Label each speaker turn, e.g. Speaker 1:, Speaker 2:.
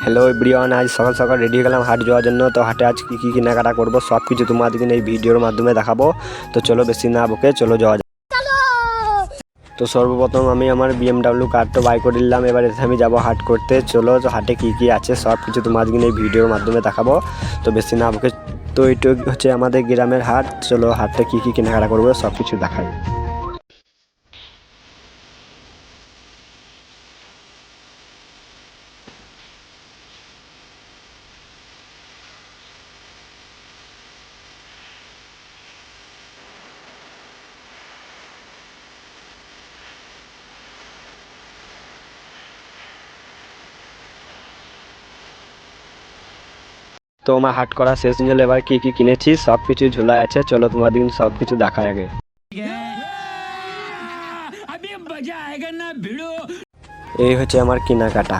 Speaker 1: Hello everyone, আজ সকাল সকাল রেডি হয়ে গেলাম হাট যাওয়ার জন্য। তো হাটে আজ কী কেনাকাটা করবো সব কিছু তোমাদেরকে এই ভিডিওর মাধ্যমে দেখাবো। তো চলো বেশি না বকে চলো যাওয়া যাক। তো সর্বপ্রথম আমি আমার BMW কারটা বাই করে নিলাম। এবার এসে আমি যাবো হাট করতে। চলো তো হাটে কী আছে সব কিছু তোমাদেরকে এই ভিডিওর মাধ্যমে দেখাবো। তো বেশি না বকে, তো এইটুকু হচ্ছে আমাদের গ্রামের হাট। চলো হাটে কী কেনাকাটা করবো সব কিছু দেখাই। তো আমার হাট করা শেষ হয়ে এবার কী কিনেছি সব কিছু ঝোলা আছে। চলো তোমাদের সব কিছু দেখা আগে। এই হচ্ছে আমার কেনাকাটা।